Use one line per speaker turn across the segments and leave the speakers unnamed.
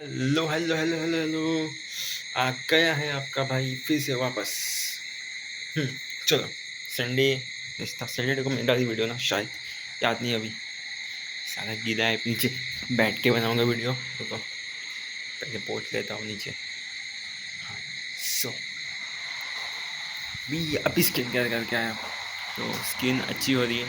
Hello hello hello hello hello. आ गया है आपका भाई फिर से वापस। चलो। संडे सैटरडे को मैं डाली वीडियो ना, शायद याद नहीं अभी। सारा गीला है नीचे, बैठ के बनाऊंगा वीडियो। रुको पहले पोंछ लेता हूँ नीचे। हाँ। सो भी अभी स्किन केयर करके आया, तो स्किन अच्छी हो रही है,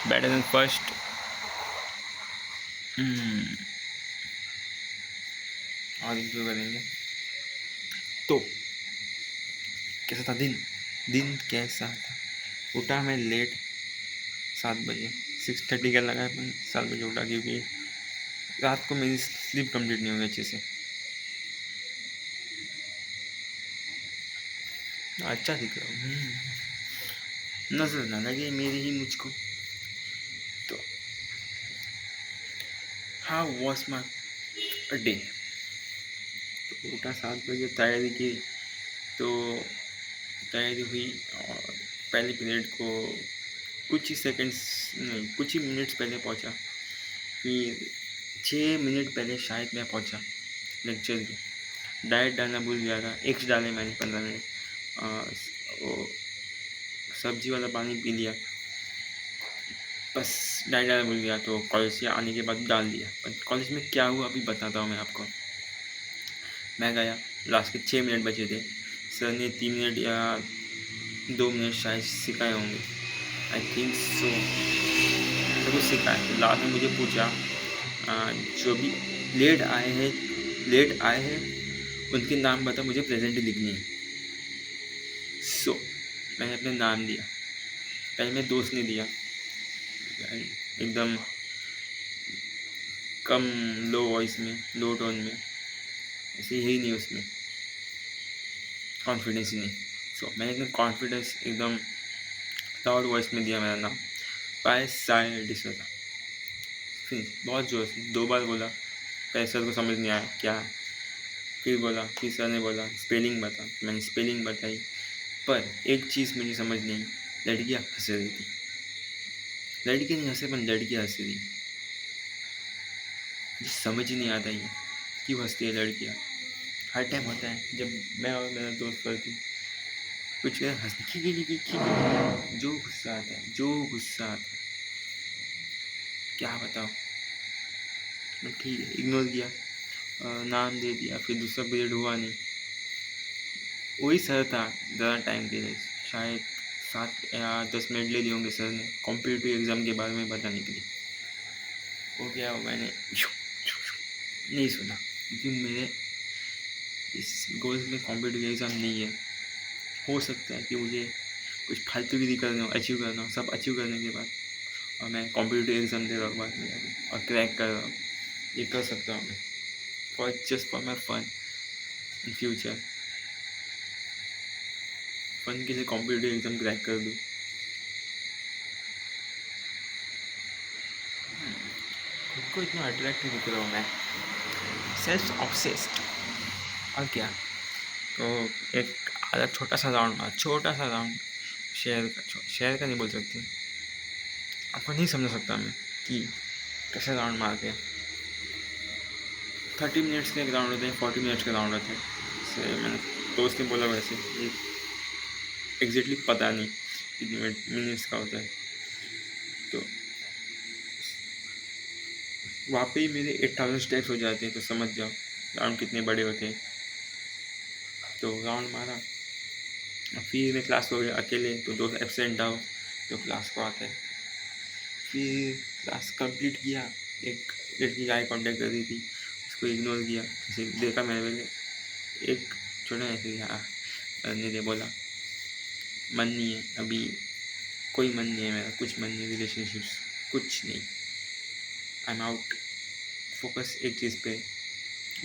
बेटर देन फर्स्ट। और इंप्रूव करेंगे। तो कैसा था दिन? दिन कैसा था? उठा मैं लेट, 7 बजे। 6:30 का लगा है, 7 बजे उठा, क्योंकि रात को मेरी स्लीप कंप्लीट नहीं हुई अच्छे से। अच्छा दिख रहा हूँ, नजर ना लगे मेरी ही मुझको। तो हाँ, वॉज माई डे। तो उठा 7 बजे, तैयारी की। तो तैयारी हुई, और पहले पीरियड को कुछ ही सेकंड्स नहीं, कुछ ही मिनट्स पहले पहुंचा। फिर 6 मिनट पहले शायद मैं पहुंचा लेक्चर के। डाइट डालना भूल गया था, एग्स डाले मैंने 15 मिनट। वो सब्जी वाला पानी पी लिया, बस। डाइट डालना भूल गया, तो कॉलेज से आने के बाद डाल दिया। पर कॉलेज में क्या हुआ अभी बताता हूँ मैं आपको। मैं गया, लास्ट के 6 मिनट बचे थे। सर ने 3 मिनट या 2 मिनट शायद सिखाए होंगे, आई थिंक सो। तो कुछ सिखाए, तो लास्ट में मुझे पूछा, जो भी लेट आए हैं उनके नाम बता, मुझे प्रेजेंट लिखनी है। सो मैंने अपने नाम दिया। पहले मैं दोस्त ने दिया, एकदम कम, लो वॉइस में, लो टोन में, ऐसे ही नहीं, उसमें कॉन्फिडेंस ही नहीं। सो मैंने एकदम कॉन्फिडेंस, एकदम लाउड वॉइस में दिया मेरा नाम, पाय साय डिसोजा। फिर बहुत जोर से 2 बार बोला। पहले सर को समझ नहीं आया क्या। फिर बोला, फिर सर ने बोला स्पेलिंग बता, मैंने स्पेलिंग बताई। पर एक चीज़ मुझे समझ नहीं, लड़कियाँ हंस रही थी। लड़के नहीं हंसे, पर लड़कियाँ हंस रही। मुझे समझ ही नहीं आता ये क्यों हंसती है लड़कियाँ। हर टाइम होता है जब मैं और मेरा दोस्त पढ़ती, कुछ हंसती खी, जो गुस्सा आता है, जो गुस्सा आता है, क्या बताओ। मैं ठीक है, इग्नोर किया, नाम दे दिया। फिर दूसरा पीरियड हुआ नहीं, वही सर था। ज़्यादा टाइम के लिए शायद 7 या 10 मिनट ले लिए होंगे सर ने, कॉम्पिटिटिव एग्ज़ाम के बारे में बताने के लिए। वो क्या, मैंने नहीं सुना, क्योंकि मेरे इस गोल्स में कॉम्पिटिटिव एग्ज़ाम नहीं है। हो सकता है कि मुझे कुछ फालतूगिरी करना हो, अचीव करना हो, सब अचीव करने के बाद, और मैं कॉम्पिटिटिव एग्ज़ाम दे रहा हूँ बाद में जाके और क्रैक कर रहा हूँ, ये कर सकता हूँ मैं, for my fun in future. Fun के लिए कॉम्पिटिटिव एग्ज़ाम क्रैक कर दूँ। खुद को इतना अट्रैक्टिव दिख रहा हूँ मैं, सेल्फ ऑब्सेस्ड। और क्या। तो एक आधा छोटा सा राउंड शेयर का नहीं बोल सकते, आपको नहीं समझ सकता मैं कि कैसे राउंड मारते हैं। 30 मिनट्स के एक राउंड होते हैं, 40 मिनट्स के राउंड होते हैं। से मैंने दोस्त ने बोला वैसे, एग्जैक्टली पता नहीं कितने मिनट्स का होता है। तो वहाँ पे ही मेरे 8000 स्टेप्स हो जाते हैं, तो समझ जाओ राउंड कितने बड़े होते हैं। तो राउंड मारा, फिर मैं क्लास को गया अकेले, तो दोस्त एब्सेंट आओ तो क्लास को आता है। फिर क्लास कंप्लीट किया, एक लड़की का आई कॉन्टेक्ट कर रही थी, उसको इग्नोर किया। जैसे देखा मैंने पहले, एक छोटा ऐसे ने बोला मन नहीं है अभी, कोई मन नहीं है मेरा, कुछ मन नहीं, रिलेशनशिप्स कुछ नहीं, आई एम आउट। फोकस एक चीज़ पे,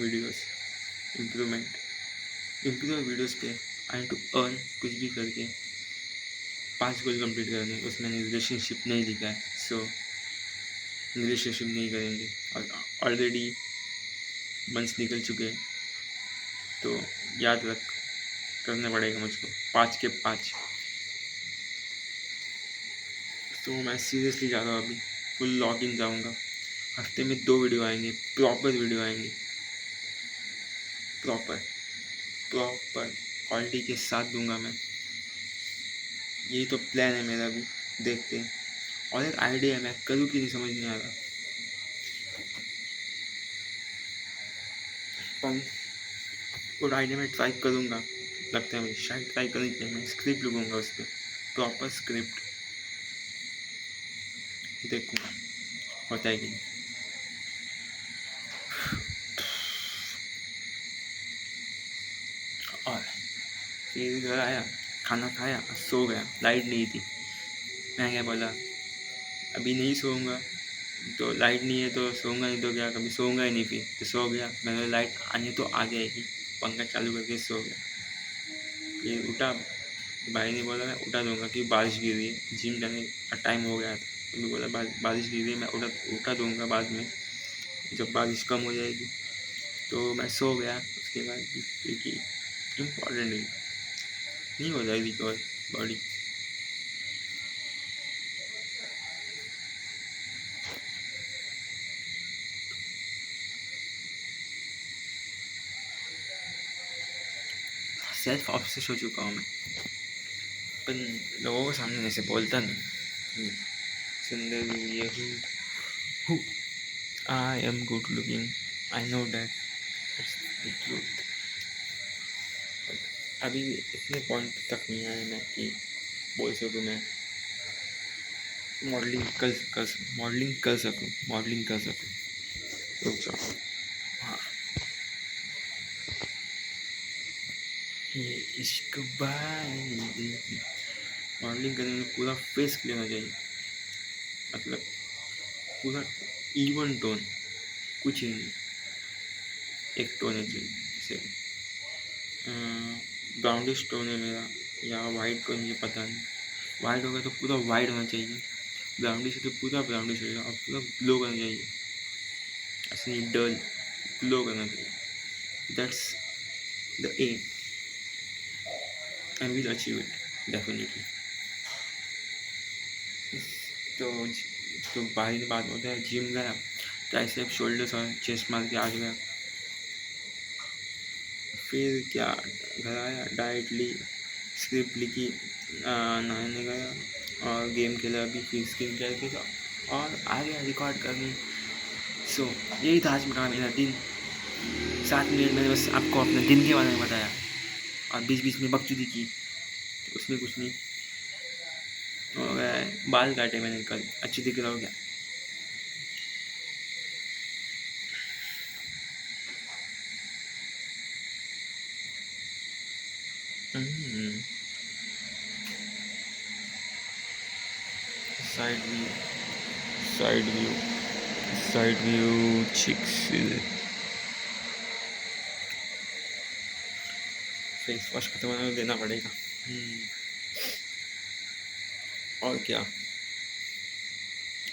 वीडियोस, इम्प्रूव वीडियोस पे। आई नीड टू अर्न, कुछ भी करके 5 गोल कंप्लीट करने, उसमें रिलेशनशिप नहीं लिखा है। सो रिलेशनशिप नहीं करेंगे, और ऑलरेडी मंथ्स निकल चुके हैं, तो याद रख, करना पड़ेगा मुझको 5 के 5। तो मैं सीरियसली जा रहा हूँ अभी, फुल लॉग इन जाऊँगा। हफ्ते में 2 वीडियो आएंगे, प्रॉपर वीडियो आएंगे। प्रॉपर प्रॉपर क्वालिटी के साथ दूंगा मैं। यही तो प्लान है मेरा भी, देखते हैं। और एक आइडिया है, मैं करूँ कि नहीं समझ नहीं आ रहा, पर वो आइडिया मैं ट्राई करूँगा। लगता है मुझे शायद ट्राई करनी चाहिए। मैं स्क्रिप्ट लिखूँगा उस पर, प्रॉपर स्क्रिप्ट, देखूँगा होता है कि नहीं। और फिर घर आया, खाना खाया, सो गया। लाइट नहीं थी। मैं क्या बोला, अभी नहीं सोऊंगा, तो लाइट नहीं है तो सोऊंगा नहीं तो क्या, कभी सोऊंगा ही नहीं। फिर तो सो गया। मैंने लाइट आनी तो आ जाएगी, पंखा चालू करके सो गया। फिर उठा, भाई ने बोला मैं उठा दूंगा कि बारिश गिर रही है, जिम जाने का टाइम हो गया था। तो मैं बोला बारिश गिर रही है, मैं उठा दूंगा बाद में, जब बारिश कम हो जाएगी। तो मैं सो गया। उसके बाद क्योंकि इम्पॉर्टेंट है, नहीं हो जाएगी रिकवर बॉडी। सेल्फ ऑब्सेस हो चुका हूँ मैं, पर लोगों के सामने ऐसे बोलता नहीं। सुंदर हूँ, ये हूँ, I am good looking, I know that it's the truth. अभी इतने पॉइंट तक नहीं आया मैं कि बोल सकूँ मैं मॉडलिंग कर सकूँ। रुक जाओ। हाँ, ये इश्क मॉडलिंग करने में पूरा फेस क्लियर होना चाहिए, मतलब पूरा इवन टोन, कुछ ही नहीं, एक टोन है चाहिए। जैसे ब्राउनिश टोन है मेरा, या वाइट टोन, मुझे पता नहीं। वाइट होगा तो पूरा वाइट होना चाहिए, ब्राउनिश है तो पूरा ब्राउनिश होगा, और पूरा ग्लो करना चाहिए, ऐसे नहीं डल, ग्लो करना चाहिए। That's the aim, and will achieve it definitely. तो तो बाहरी बात होता है, जिम गया, ट्राइसेप, शोल्डर्स और चेस्ट मार के आ गया। फिर क्या, घर आया, डाइट ली, स्क्रिप्ट लिखी, नहाने गया और गेम खेला अभी, फिर स्किन केयर किया और आ गया रिकॉर्ड करने। सो यही था आज मेरा दिन। 7 मिनट मैंने बस आपको अपने दिन के बारे में बताया, और बीच बीच में बकचोदी की, तो उसमें कुछ नहीं हो गया है। बाल काटे मैंने कल, अच्छी दिख रहा हो गया। Side view, side view, side view cheeks. Face wash खत्म होने में देना पड़ेगा। और क्या,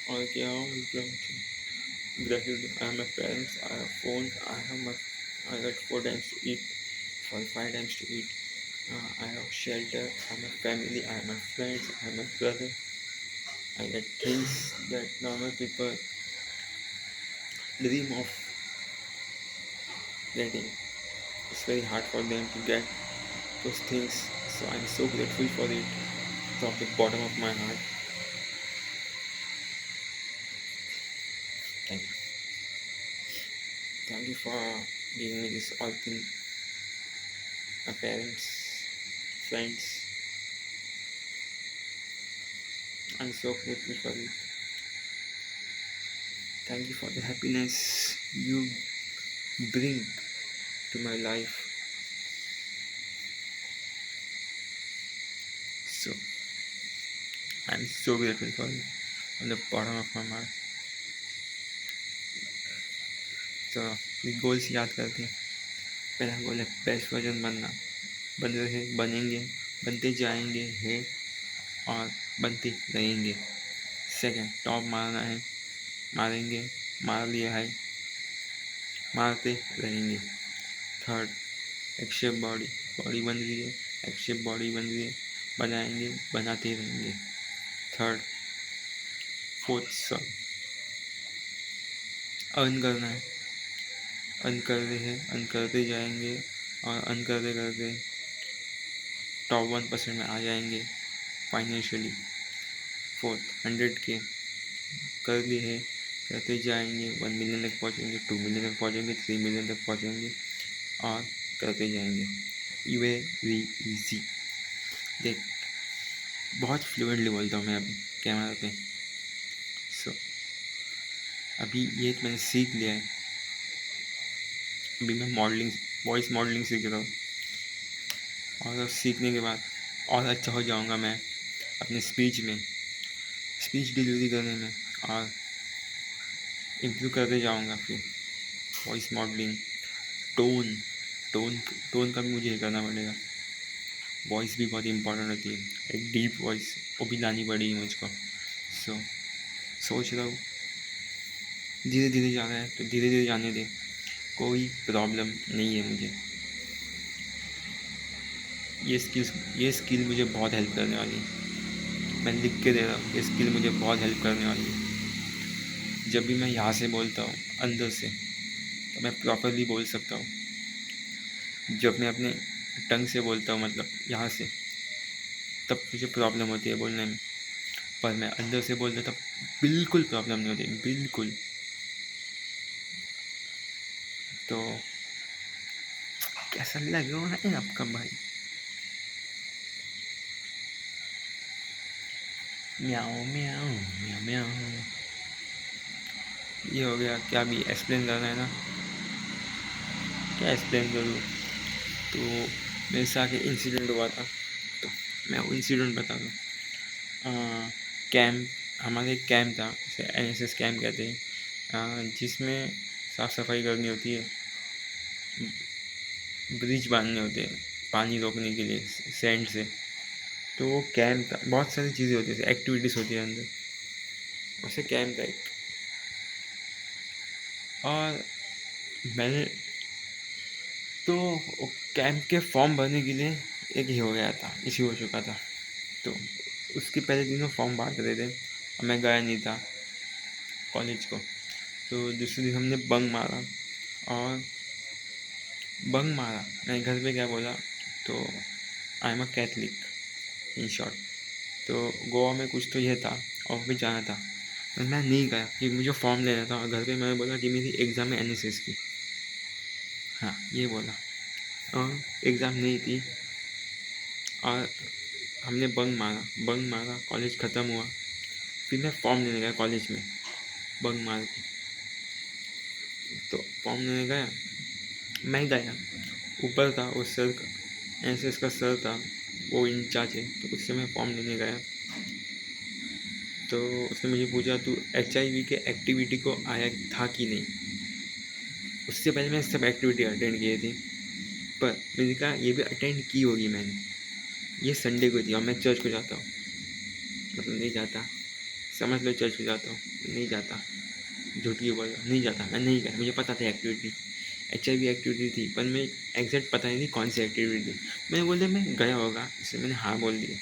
और क्या, gratitude. I have my parents, I have phone, I got 4 times to eat, for 5 times to eat. I have shelter, I have my family, I have my friends, I have my brother. I get things that normal people dream of getting. It's very hard for them to get those things, so I'm so grateful for it from the bottom of my heart. Thank you. Thank you for giving me this all thing. My parents, friends, I'm so grateful for it. Thank you for the happiness you bring to my life. So I'm so grateful for you from the bottom of my heart. तो ये goals याद करते हैं। पहला गोल है best version बनना, बन रहे, बनेंगे, बनते जाएंगे है और बनते रहेंगे। सेकंड, टॉप मारना है, मारेंगे, मार लिया है, मारते रहेंगे। थर्ड, एक शेप बॉडी, बॉडी बन रही है, एक शेप बॉडी बन रही है, बनाएंगे, बनाते रहेंगे। थर्ड, फोर्थ, अर्न करना है, अर्न करते हैं, अर्न करते जाएंगे और अर्न करते करते टॉप 1% में आ जाएंगे फाइनेंशियली। फोर्थ 100K कर लिए है, करते जाएंगे, 1 मिलियन तक पहुँचेंगे, 2 मिलियन तक पहुँचेंगे, 3 मिलियन तक पहुँचेंगे और करते जाएंगे। Very easy. देख, बहुत फ्लुएंटली बोलता हूँ मैं अभी कैमरा पे। सो अभी ये मैंने सीख लिया है। अभी मैं मॉडलिंग, वॉइस मॉडलिंग सीख रहा हूँ और सीखने के बाद और अच्छा हो जाऊँगा मैं अपने स्पीच में, स्पीच डिलीवरी करने में, और इम्प्रूव करते जाऊँगा। फिर voice modelling, tone tone tone का भी मुझे ये करना पड़ेगा। वॉइस भी बहुत इंपॉर्टेंट होती है, एक डीप वॉइस वो भी लानी पड़ेगी मुझको। सोच रहा हूँ, धीरे धीरे जाना है तो धीरे धीरे जाने दे, कोई प्रॉब्लम नहीं है मुझे। ये स्किल मुझे बहुत हेल्प करने वाली है। मैं लिख के दे रहा हूँ, ये स्किल मुझे बहुत हेल्प करने वाली है। जब भी मैं यहाँ से बोलता हूँ अंदर से, तो मैं प्रॉपरली बोल सकता हूँ। जब मैं अपने टंग से बोलता हूँ, मतलब यहाँ से, तब मुझे प्रॉब्लम होती है बोलने में। पर मैं अंदर से बोलता तब बिल्कुल प्रॉब्लम नहीं होती, बिल्कुल। तो कैसा लग रहा है आपका भाई? म्याओ म्याओ म्याओ म्याओ। ये हो गया। क्या भी एक्सप्लेन करना है ना? क्या एक्सप्लेन करूँ? तो मेरे साथ एक इंसिडेंट हुआ था, तो मैं वो इंसिडेंट बता दूँ। कैंप, हमारे एक कैंप था, उसे NSS कैंप कहते हैं, जिसमें साफ़ सफाई करनी होती है, ब्रिज बांधने होते हैं पानी रोकने के लिए सैंड से। तो वो कैंप था, बहुत सारी चीज़ें होती है, एक्टिविटीज़ होती है अंदर, वैसे कैंप था एक। और मैंने तो कैंप के फॉर्म भरने के लिए एक ही हो गया था, इश्यू हो चुका था। तो उसके पहले दिनों फॉर्म बांट रहे थे और मैं गया नहीं था कॉलेज को। तो दूसरे दिन हमने बंक मारा, और मैंने घर पे क्या बोला, तो I am a Catholic in short. तो गोवा में कुछ तो ये था और भी जाना था, पर मैं नहीं गया क्योंकि मुझे फॉर्म लेना था। और घर पे मैंने बोला कि मेरी एग्ज़ाम है NSS की, हाँ ये बोला, और एग्ज़ाम नहीं थी। और हमने बंक मारा, कॉलेज ख़त्म हुआ, फिर मैं फॉर्म लेने गया कॉलेज में बंक मार के। तो फॉर्म लेने गया, मैं गया, ऊपर था वो सर का, NSS का सर था, वो इंचार्ज है, तो उससे मैं फॉर्म लेने गया। तो उसने मुझे पूछा तू HIV के एक्टिविटी को आया था कि नहीं। उससे पहले मैंने सब एक्टिविटी अटेंड किए थी, पर मैंने कहा ये भी अटेंड की होगी मैंने, ये संडे को थी और मैं चर्च को जाता हूँ, मतलब नहीं जाता, समझ लो चर्च को जाता हूँ, नहीं जाता, झूठ की बोल नहीं जाता, मैं नहीं गया। मुझे पता था एक्टिविटी HIV एक्टिविटी थी, पर मैं एग्जैक्ट पता नहीं थी कौन सी एक्टिविटी थी। मैंने बोल दिया मैं गया होगा, इसलिए मैंने हाँ बोल दिया।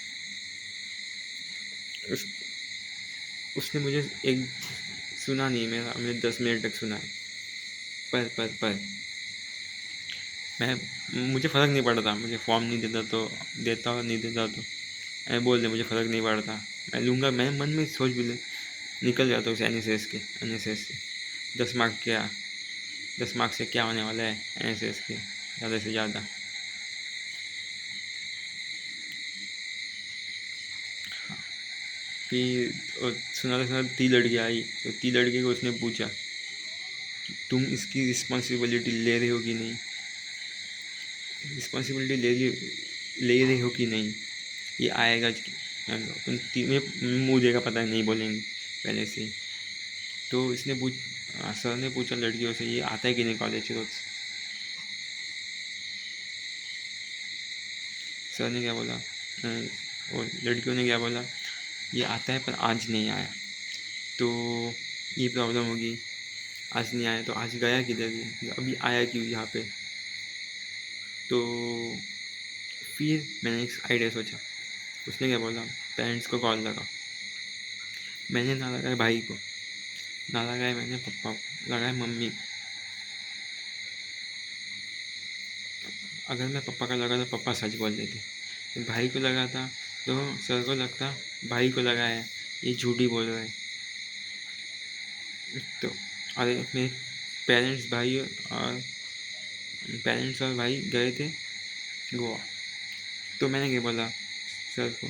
उसने मुझे एक सुना नहीं, मैंने 10 मिनट तक सुना है। पर मुझे फ़र्क नहीं पड़ता, मुझे फॉर्म नहीं देता तो देता और नहीं देता तो मैं बोल दे, मुझे फ़र्क नहीं पड़ता, मैं लूँगा। मैंने मन में सोच भी निकल जाता उस NSS से 10 मार्क क्या, 10 मार्क से क्या होने वाला है NSS के, ज़्यादा से ज़्यादा। फिर सुना 3 लड़कियाँ आई, तो 3 लड़के को उसने पूछा तुम इसकी रिस्पॉन्सिबिलिटी ले रहे हो कि नहीं, रिस्पॉन्सिबिलिटी ले रहे हो कि नहीं, ये आएगा मुँह देगा, पता नहीं बोलेंगे पहले से। तो इसने सर ने पूछा लड़कियों से ये आता है कि नहीं कॉलेज रोज। सर ने क्या बोला, और लड़कियों ने क्या बोला, ये आता है पर आज नहीं आया। तो ये प्रॉब्लम होगी, आज नहीं आया तो आज गया किधर, अभी आया क्यों यहाँ पे। तो फिर मैंने एक आइडिया सोचा। उसने क्या बोला, पेरेंट्स को कॉल लगा। मैंने ना लगाया भाई को, ना लगाया मैंने पापा को, लगाया मम्मी को। अगर मैं पापा का लगा तो पापा सच बोल देते, भाई को लगा था तो सर को लगता भाई को लगा है, ये झूठी बोल रहा है। तो अरे मेरे पेरेंट्स और भाई गए थे गोवा। तो मैंने क्या बोला सर को,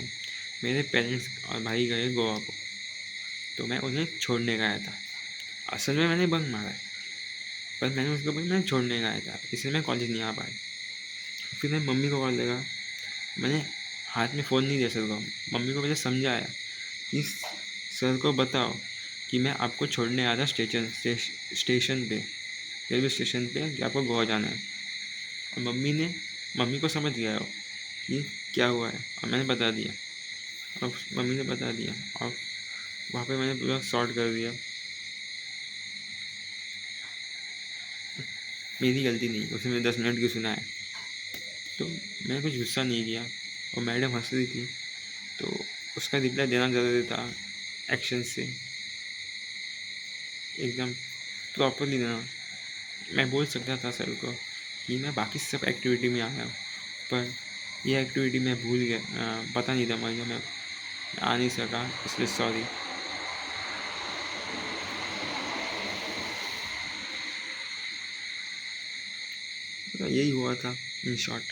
मेरे पेरेंट्स और भाई गए गोवा को, तो मैं उन्हें छोड़ने गया था। असल में मैंने बंक मारा है, पर मैंने उसको बोला मैं छोड़ने गया था, इसलिए मैं कॉलेज नहीं आ पाया। फिर मैं मम्मी को कॉल लगा, मैंने हाथ में फ़ोन नहीं दिया सर को, मम्मी को पहले समझाया कि सर को बताओ कि मैं आपको छोड़ने आया था स्टेशन पे, रेलवे स्टेशन पे, कि आपको गोवा जाना है। और मम्मी को समझ गया हो कि क्या हुआ है, और मैंने बता दिया, और मम्मी ने बता दिया, और वहाँ पे मैंने पूरा सॉर्ट कर दिया। मेरी गलती नहीं, उसने मुझे 10 मिनट क्यों सुनाया। तो मैंने कुछ गुस्सा नहीं किया, और मैडम हंस रही थी, तो उसका रिप्लाई देना ज़रूरी था, एक्शन से एकदम प्रॉपरली देना। मैं बोल सकता था सर को कि मैं बाकी सब एक्टिविटी में आया हूँ, पर यह एक्टिविटी मैं भूल गया, पता नहीं था मुझे, मैं आ नहीं सका, इसलिए सॉरी। तो यही हुआ था इन शॉर्ट।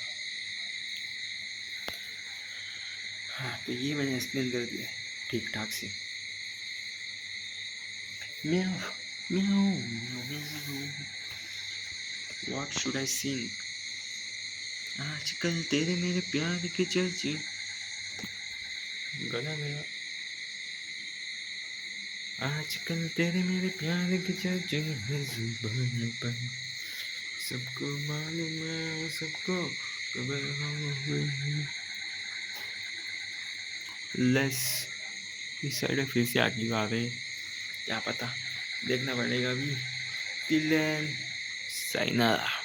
हाँ, तो ये मैंने एक्सप्लेन कर दिया ठीक ठाक से। म्याऊ म्याऊ म्याऊ, व्हाट शुड आई सिंग? आजकल तेरे मेरे प्यार के चर्चे, गला मेरा, आजकल तेरे मेरे प्यार के चर्चे हैं जुबान पर, सबको मालूम है, सबको खबर है। लेस इस साइड फिर से आगे आ गए, क्या पता, देखना पड़ेगा अभी। Till then, Saina.